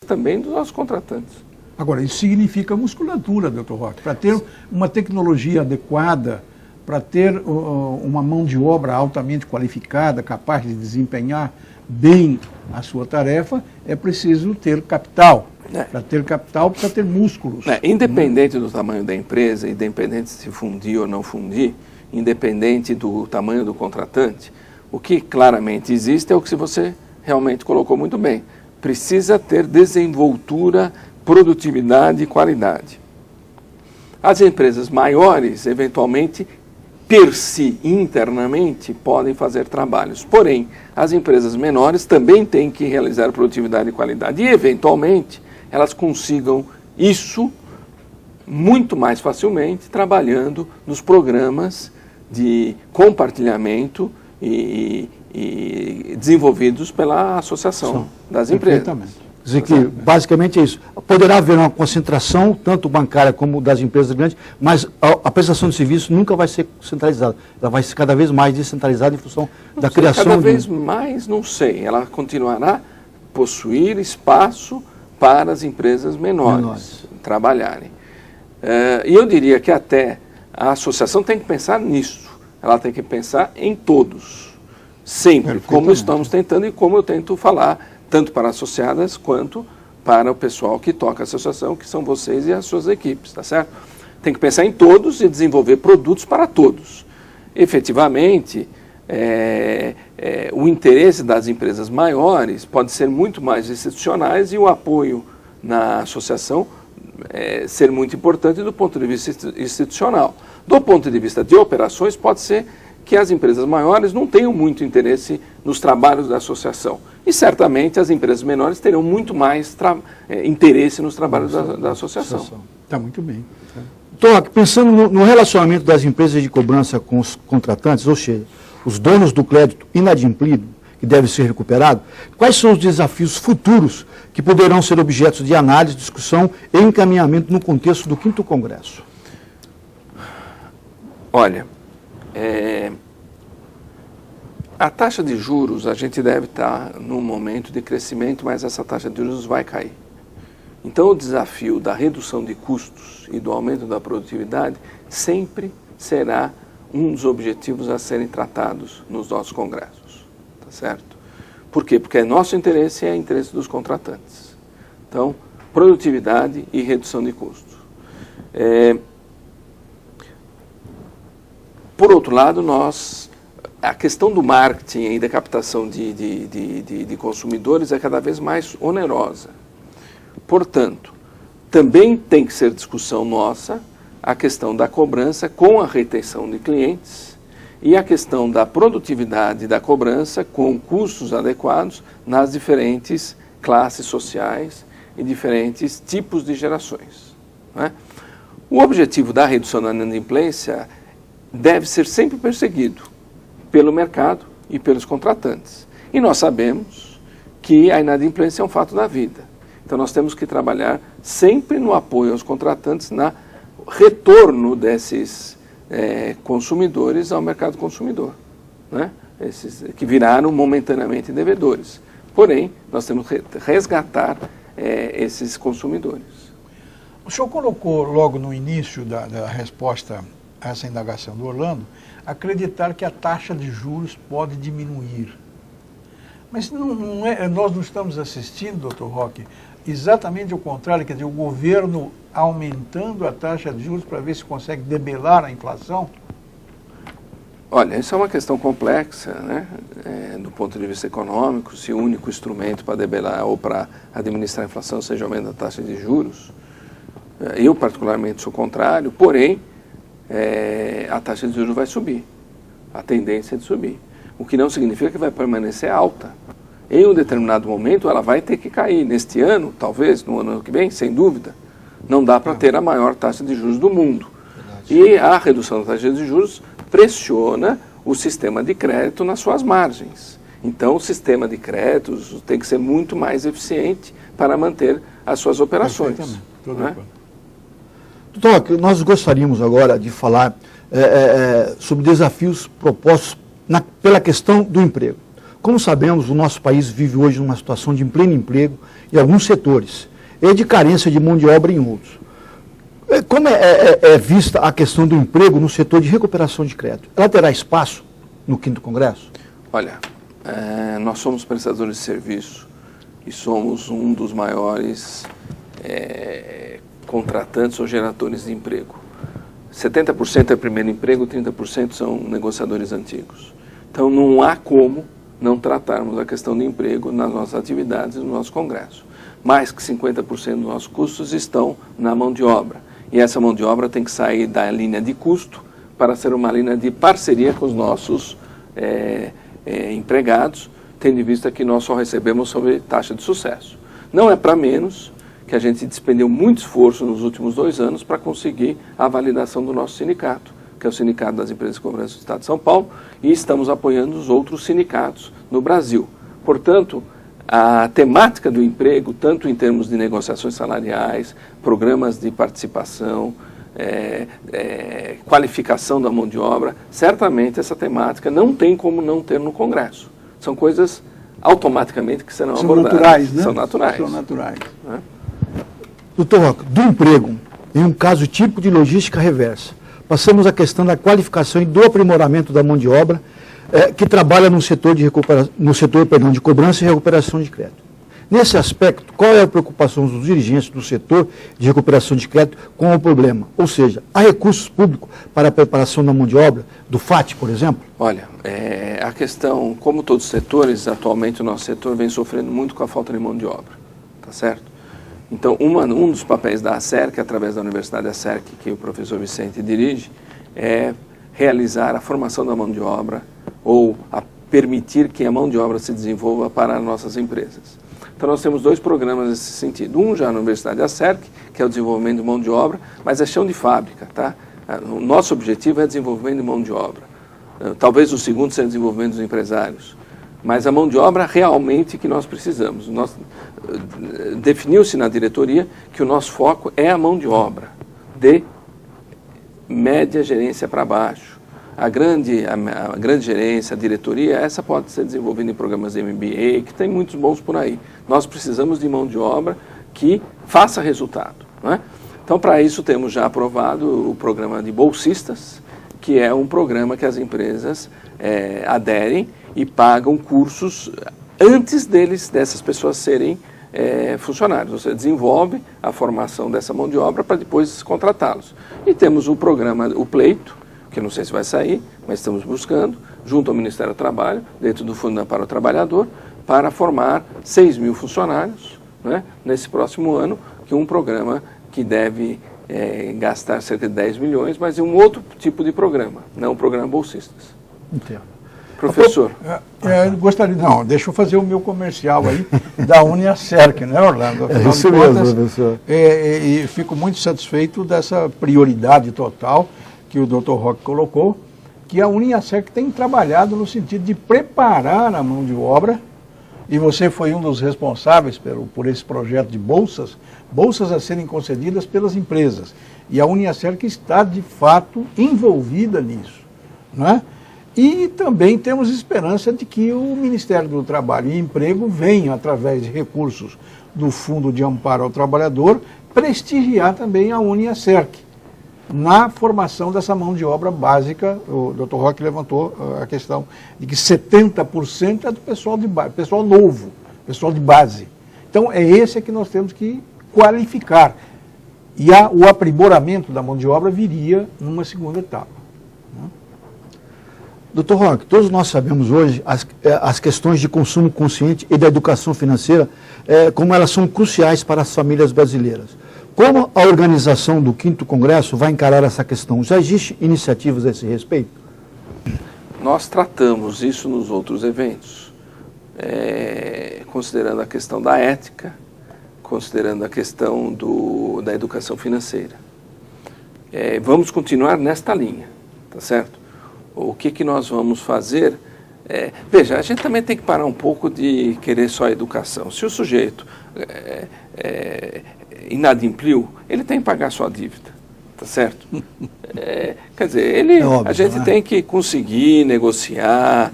também dos nossos contratantes. Agora, isso significa musculatura, doutor Roque. Para ter uma tecnologia adequada, para ter uma mão de obra altamente qualificada, capaz de desempenhar bem a sua tarefa, é preciso ter capital. Para ter capital, precisa ter músculos. Independente do tamanho da empresa, independente se fundir ou não fundir, independente do tamanho do contratante, o que claramente existe é o que você realmente colocou muito bem. Precisa ter desenvoltura, produtividade e qualidade. As empresas maiores, eventualmente, per si, internamente, podem fazer trabalhos. Porém, as empresas menores também têm que realizar produtividade e qualidade. E, eventualmente, elas consigam isso muito mais facilmente trabalhando nos programas de compartilhamento e desenvolvidos pela Associação das Empresas. Quer dizer que, basicamente, é isso. Poderá haver uma concentração, tanto bancária como das empresas grandes, mas a prestação de serviço nunca vai ser centralizada. Ela vai ser cada vez mais descentralizada em função da criação... Cada vez mais, não sei. Ela continuará a possuir espaço para as empresas menores trabalharem. E eu diria que até a associação tem que pensar nisso. Ela tem que pensar em todos. Sempre, como estamos tentando e como eu tento falar, tanto para associadas quanto para o pessoal que toca a associação, que são vocês e as suas equipes, tá certo? Tem que pensar em todos e desenvolver produtos para todos. Efetivamente, o interesse das empresas maiores pode ser muito mais institucionais e o apoio na associação ser muito importante do ponto de vista institucional. Do ponto de vista de operações, pode ser que as empresas maiores não tenham muito interesse nos trabalhos da associação. E certamente as empresas menores terão muito mais interesse nos trabalhos da associação. Está muito bem. Então, pensando no relacionamento das empresas de cobrança com os contratantes, ou seja, os donos do crédito inadimplido, que deve ser recuperado, quais são os desafios futuros que poderão ser objetos de análise, discussão e encaminhamento no contexto do 5º Congresso? Olha, a taxa de juros, a gente deve estar num momento de crescimento, mas essa taxa de juros vai cair. Então, o desafio da redução de custos e do aumento da produtividade sempre será um dos objetivos a serem tratados nos nossos congressos, tá certo? Por quê? Porque nosso interesse é o interesse dos contratantes. Então, produtividade e redução de custos. Por outro lado, a questão do marketing e da captação de consumidores é cada vez mais onerosa. Portanto, também tem que ser discussão nossa a questão da cobrança com a retenção de clientes e a questão da produtividade da cobrança com custos adequados nas diferentes classes sociais e diferentes tipos de gerações, né? O objetivo da redução da inadimplência deve ser sempre perseguido pelo mercado e pelos contratantes. E nós sabemos que a inadimplência é um fato da vida. Então nós temos que trabalhar sempre no apoio aos contratantes, no retorno desses consumidores ao mercado consumidor, né? Esses que viraram momentaneamente devedores. Porém, nós temos que resgatar esses consumidores. O senhor colocou logo no início da resposta a essa indagação do Orlando, acreditar que a taxa de juros pode diminuir. Mas nós não estamos assistindo, doutor Roque, exatamente o contrário, quer dizer, o governo aumentando a taxa de juros para ver se consegue debelar a inflação? Olha, isso é uma questão complexa, né? Do ponto de vista econômico, se o único instrumento para debelar ou para administrar a inflação seja o aumento da taxa de juros. Eu, particularmente, sou contrário, porém, a taxa de juros vai subir, a tendência é de subir, o que não significa que vai permanecer alta. Em um determinado momento ela vai ter que cair, neste ano, talvez, no ano que vem, sem dúvida. Não dá para ter a maior taxa de juros do mundo. Verdade. E a redução da taxa de juros pressiona o sistema de crédito nas suas margens. Então o sistema de créditos tem que ser muito mais eficiente para manter as suas operações. Né? Doutor, nós gostaríamos agora de falar sobre desafios propostos pela questão do emprego. Como sabemos, o nosso país vive hoje numa situação de pleno emprego em alguns setores e de carência de mão de obra em outros. Como é vista a questão do emprego no setor de recuperação de crédito? Ela terá espaço no 5º Congresso? Olha, nós somos prestadores de serviço e somos um dos maiores contratantes ou geradores de emprego. 70% é primeiro emprego, 30% são negociadores antigos. Então não há como não tratarmos a questão de emprego nas nossas atividades e no nosso Congresso. Mais que 50% dos nossos custos estão na mão de obra. E essa mão de obra tem que sair da linha de custo para ser uma linha de parceria com os nossos empregados, tendo em vista que nós só recebemos sobre taxa de sucesso. Não é para menos que a gente despendeu muito esforço nos últimos 2 anos para conseguir a validação do nosso sindicato, que é o Sindicato das Empresas de Cobrança do Estado de São Paulo, e estamos apoiando os outros sindicatos no Brasil. Portanto, a temática do emprego, tanto em termos de negociações salariais, programas de participação, qualificação da mão de obra, certamente essa temática não tem como não ter no Congresso. São coisas automaticamente que serão abordadas. Naturais, né? São naturais. São naturais. Né? Doutor Roque, do emprego, em um caso típico de logística reversa, passamos à questão da qualificação e do aprimoramento da mão de obra que trabalha no setor de cobrança e recuperação de crédito. Nesse aspecto, qual é a preocupação dos dirigentes do setor de recuperação de crédito com o problema? Ou seja, há recursos públicos para a preparação da mão de obra, do FAT, por exemplo? Olha, a questão, como todos os setores, atualmente o nosso setor vem sofrendo muito com a falta de mão de obra, tá certo? Então, um dos papéis da ACERC, através da Universidade ACERC, que o professor Vicente dirige, é realizar a formação da mão de obra ou a permitir que a mão de obra se desenvolva para as nossas empresas. Então, nós temos 2 programas nesse sentido. Um já na Universidade ACERC, que é o desenvolvimento de mão de obra, mas é chão de fábrica, tá? O nosso objetivo é desenvolvimento de mão de obra. Talvez o segundo seja o desenvolvimento dos empresários. Mas a mão de obra realmente que nós precisamos. Definiu-se na diretoria que o nosso foco é a mão de obra, de média gerência para baixo. A grande gerência, a diretoria, essa pode ser desenvolvida em programas de MBA, que tem muitos bons por aí. Nós precisamos de mão de obra que faça resultado. Não é? Então, para isso, temos já aprovado o programa de bolsistas, que é um programa que as empresas aderem e pagam cursos antes dessas pessoas serem funcionários. Você desenvolve a formação dessa mão de obra para depois contratá-los. E temos o programa, o Pleito, que eu não sei se vai sair, mas estamos buscando, junto ao Ministério do Trabalho, dentro do Fundo para o Trabalhador, para formar 6.000 funcionários, né, nesse próximo ano, que é um programa que deve gastar cerca de 10 milhões, mas é um outro tipo de programa, não um programa bolsistas. Entendo. Professor. Gostaria, não, deixa eu fazer o meu comercial aí da UniACERC, né, Orlando? É isso mesmo, professor. E fico muito satisfeito dessa prioridade total que o Dr. Roque colocou, que a UniACERC tem trabalhado no sentido de preparar a mão de obra, e você foi um dos responsáveis por esse projeto de bolsas a serem concedidas pelas empresas. E a UniACERC está, de fato, envolvida nisso, não é? E também temos esperança de que o Ministério do Trabalho e Emprego venha, através de recursos do Fundo de Amparo ao Trabalhador, prestigiar também a UniACERC na formação dessa mão de obra básica. O Dr. Roque levantou a questão de que 70% é do pessoal de base, pessoal novo, pessoal de base. Então, é esse que nós temos que qualificar. E o aprimoramento da mão de obra viria numa segunda etapa. Doutor Roque, todos nós sabemos hoje as questões de consumo consciente e da educação financeira, como elas são cruciais para as famílias brasileiras. Como a organização do 5º Congresso vai encarar essa questão? Já existem iniciativas a esse respeito? Nós tratamos isso nos outros eventos, considerando a questão da ética, considerando a questão da educação financeira. Vamos continuar nesta linha, tá certo? O que nós vamos fazer? Veja, a gente também tem que parar um pouco de querer só a educação. Se o sujeito inadimpliu, ele tem que pagar sua dívida, tá certo? Quer dizer, óbvio, a gente tem que conseguir negociar,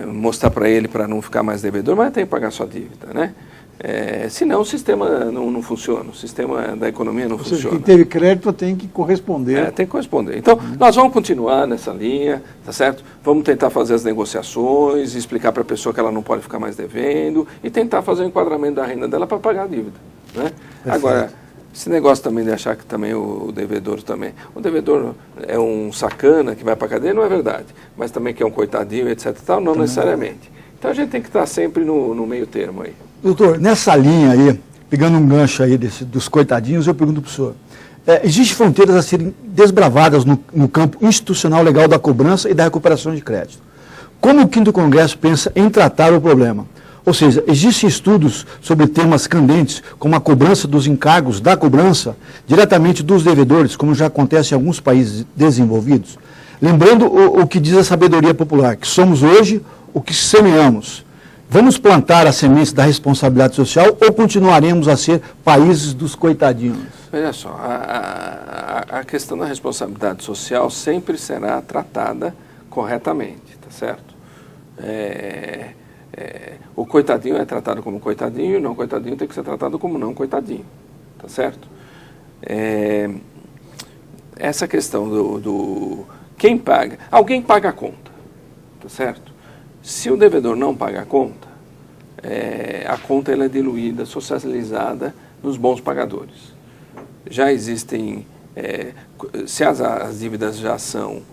mostrar para ele para não ficar mais devedor, mas tem que pagar sua dívida, né? Senão o sistema não funciona, o sistema da economia não funciona. Ou seja, quem teve crédito tem que corresponder. Tem que corresponder. Então, nós vamos continuar nessa linha, tá certo? Vamos tentar fazer as negociações, explicar para a pessoa que ela não pode ficar mais devendo e tentar fazer o enquadramento da renda dela para pagar a dívida, né? Agora, esse negócio também de achar que também o devedor é um sacana que vai para a cadeia, não é verdade. Mas também que é um coitadinho, etc. Tal, não necessariamente. Então a gente tem que estar sempre no meio termo aí. Doutor, nessa linha aí, pegando um gancho aí dos coitadinhos, eu pergunto para o senhor. Existem fronteiras a serem desbravadas no campo institucional legal da cobrança e da recuperação de crédito. Como o 5º Congresso pensa em tratar o problema? Ou seja, existem estudos sobre temas candentes, como a cobrança dos encargos da cobrança diretamente dos devedores, como já acontece em alguns países desenvolvidos? Lembrando o que diz a sabedoria popular, que somos hoje o que semeamos. Vamos plantar a semente da responsabilidade social ou continuaremos a ser países dos coitadinhos? Olha só, a questão da responsabilidade social sempre será tratada corretamente, tá certo? O coitadinho é tratado como coitadinho e o não coitadinho tem que ser tratado como não coitadinho, tá certo? Essa questão do quem paga, alguém paga a conta, tá certo? Se o devedor não paga a conta ela é diluída, socializada nos bons pagadores. Já existem, se as dívidas já são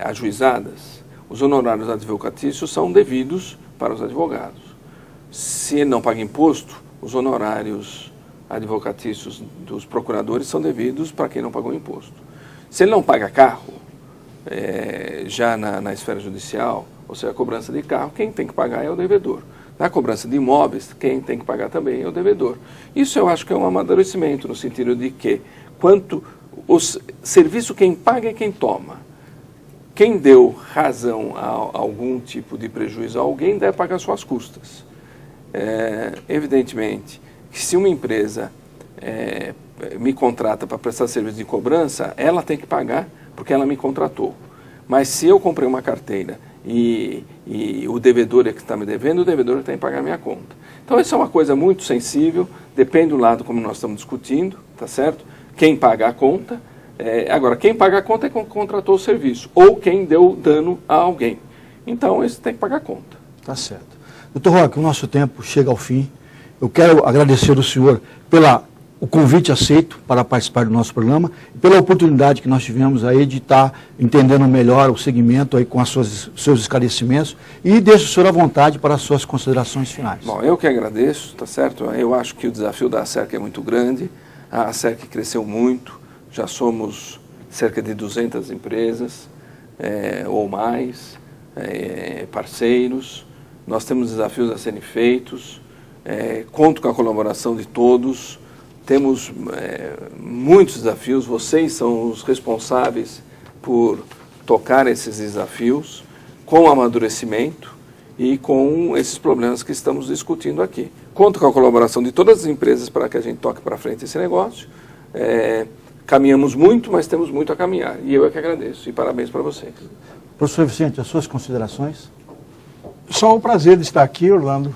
ajuizadas, os honorários advocatícios são devidos para os advogados. Se ele não paga imposto, os honorários advocatícios dos procuradores são devidos para quem não pagou imposto. Se ele não paga carro, já na esfera judicial, ou seja, a cobrança de carro, quem tem que pagar é o devedor. Na cobrança de imóveis, quem tem que pagar também é o devedor. Isso eu acho que é um amadurecimento, no sentido de que, quanto o serviço quem paga é quem toma. Quem deu razão a algum tipo de prejuízo a alguém deve pagar suas custas. Evidentemente que se uma empresa me contrata para prestar serviço de cobrança, ela tem que pagar porque ela me contratou. Mas se eu comprei uma carteira e o devedor é que está me devendo, o devedor tem que pagar a minha conta. Então isso é uma coisa muito sensível, depende do lado como nós estamos discutindo, tá certo? Quem paga a conta, agora quem paga a conta é quem contratou o serviço, ou quem deu dano a alguém. Então esse tem que pagar a conta. Tá certo. Doutor Roque, o nosso tempo chega ao fim. Eu quero agradecer ao senhor o convite aceito para participar do nosso programa e pela oportunidade que nós tivemos aí de estar entendendo melhor o segmento aí com seus esclarecimentos e deixo o senhor à vontade para as suas considerações finais. Bom, eu que agradeço, tá certo? Eu acho que o desafio da ASERC é muito grande, a ASERC cresceu muito, já somos cerca de 200 empresas ou mais, parceiros, nós temos desafios a serem feitos, conto com a colaboração de todos. Temos muitos desafios, vocês são os responsáveis por tocar esses desafios com amadurecimento e com esses problemas que estamos discutindo aqui. Conto com a colaboração de todas as empresas para que a gente toque para frente esse negócio. Caminhamos muito, mas temos muito a caminhar. E eu é que agradeço. E parabéns para vocês. Professor Vicente, as suas considerações? Só o prazer de estar aqui, Orlando,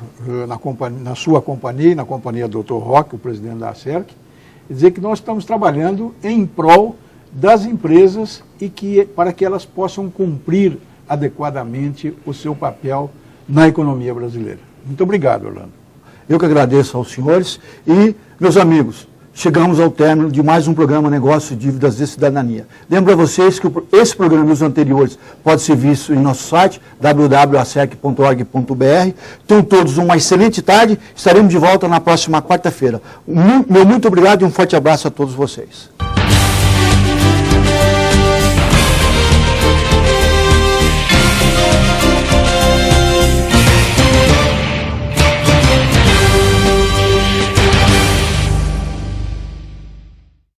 na sua companhia e na companhia do Dr. Roque, o presidente da ASERC, e dizer que nós estamos trabalhando em prol das empresas para que elas possam cumprir adequadamente o seu papel na economia brasileira. Muito obrigado, Orlando. Eu que agradeço aos senhores e, meus amigos, chegamos ao término de mais um programa Negócios, Dívidas e Cidadania. Lembro a vocês que esse programa e os anteriores pode ser visto em nosso site, www.aserc.org.br. Tenham todos uma excelente tarde. Estaremos de volta na próxima quarta-feira. Meu muito obrigado e um forte abraço a todos vocês.